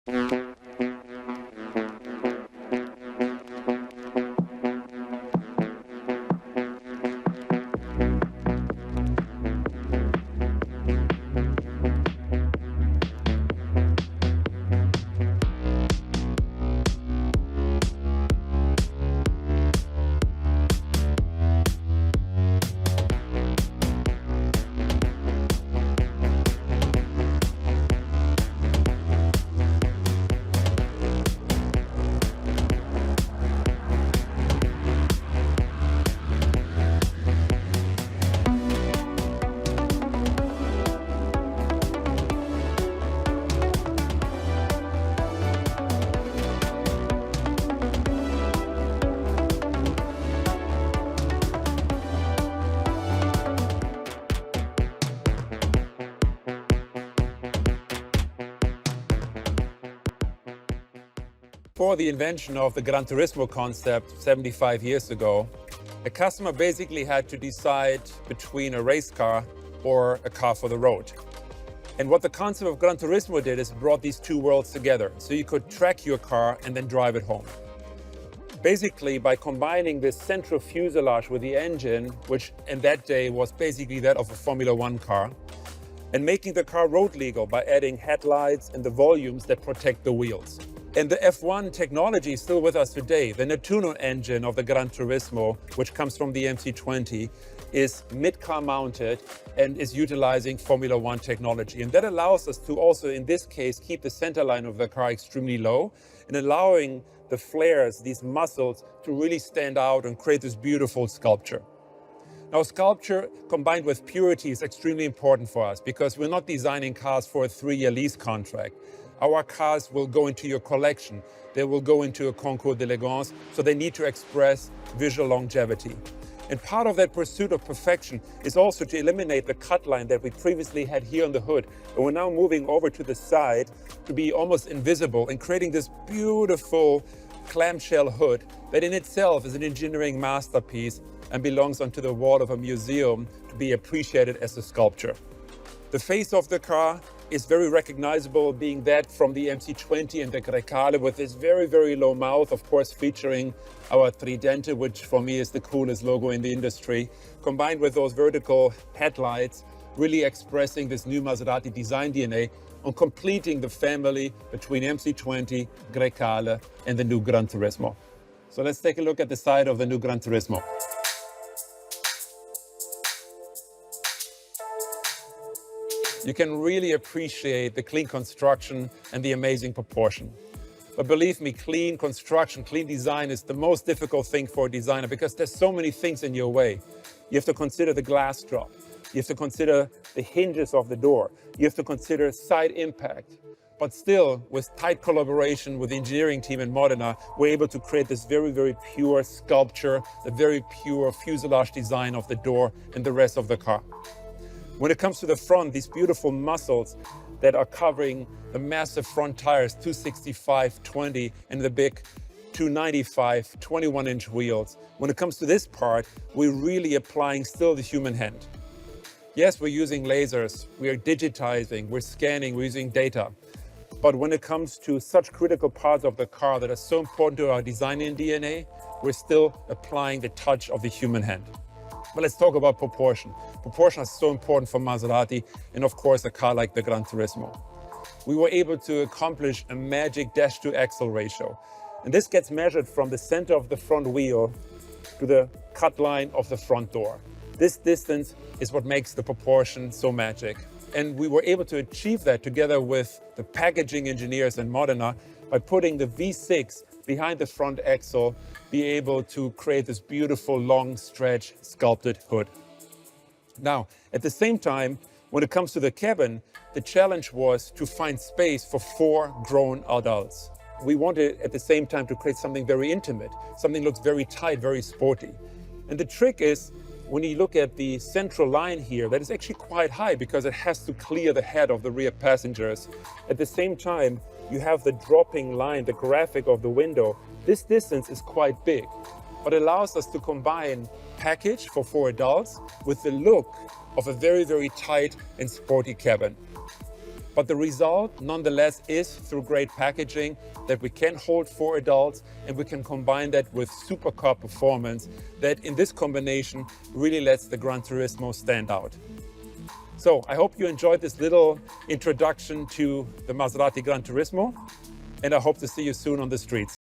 Before the invention of the GranTurismo concept 75 years ago, a customer basically had to decide between a race car or a car for the road. And what the concept of GranTurismo did is brought these two worlds together. So you could track your car and then drive it home. Basically, by combining this central fuselage with the engine, which in that day was basically that of a Formula One car, and making the car road legal by adding headlights and the volumes that protect the wheels. And the F1 technology is still with us today. The Nettuno engine of the GranTurismo, which comes from the MC20, is mid-car mounted and is utilizing Formula One technology. And that allows us to also, in this case, keep the center line of the car extremely low and allowing the flares, these muscles, to really stand out and create this beautiful sculpture. Now, sculpture combined with purity is extremely important for us because we're not designing cars for a 3-year lease contract. Our cars will go into your collection. They will go into a concours d'elegance, so they need to express visual longevity. And part of that pursuit of perfection is also to eliminate the cut line that we previously had here on the hood. And we're now moving over to the side to be almost invisible and creating this beautiful clamshell hood that in itself is an engineering masterpiece and belongs onto the wall of a museum to be appreciated as a sculpture. The face of the car is very recognizable, being that from the MC20 and the Grecale with this very, very low mouth, of course, featuring our Trident, which for me is the coolest logo in the industry, combined with those vertical headlights, really expressing this new Maserati design DNA on completing the family between MC20, Grecale, and the new GranTurismo. So let's take a look at the side of the new GranTurismo. You can really appreciate the clean construction and the amazing proportion. But believe me, clean construction, clean design is the most difficult thing for a designer because there's so many things in your way. You have to consider the glass drop. You have to consider the hinges of the door. You have to consider side impact. But still, with tight collaboration with the engineering team in Modena, we're able to create this very, very pure sculpture, the very pure fuselage design of the door and the rest of the car. When it comes to the front, these beautiful muscles that are covering the massive front tires, 265/20, and the big 295 21-inch wheels. When it comes to this part, we're really applying still the human hand. Yes, we're using lasers, we are digitizing, we're scanning, we're using data. But when it comes to such critical parts of the car that are so important to our design and DNA, we're still applying the touch of the human hand. But let's talk about proportion. Proportion is so important for Maserati and of course a car like the GranTurismo. We were able to accomplish a magic dash-to-axle ratio. And this gets measured from the center of the front wheel to the cut line of the front door. This distance is what makes the proportion so magic. And we were able to achieve that together with the packaging engineers in Modena by putting the V6 behind the front axle, be able to create this beautiful long stretch sculpted hood. Now, at the same time, when it comes to the cabin, the challenge was to find space for 4 grown adults. We wanted at the same time to create something very intimate, something that looks very tight, very sporty. And the trick is, when you look at the central line here, that is actually quite high because it has to clear the head of the rear passengers. At the same time, you have the dropping line, the graphic of the window. This distance is quite big, but it allows us to combine package for 4 adults with the look of a very, very tight and sporty cabin. But the result, nonetheless, is through great packaging that we can hold 4 adults, and we can combine that with supercar performance that in this combination really lets the GranTurismo stand out. So I hope you enjoyed this little introduction to the Maserati GranTurismo, and I hope to see you soon on the streets.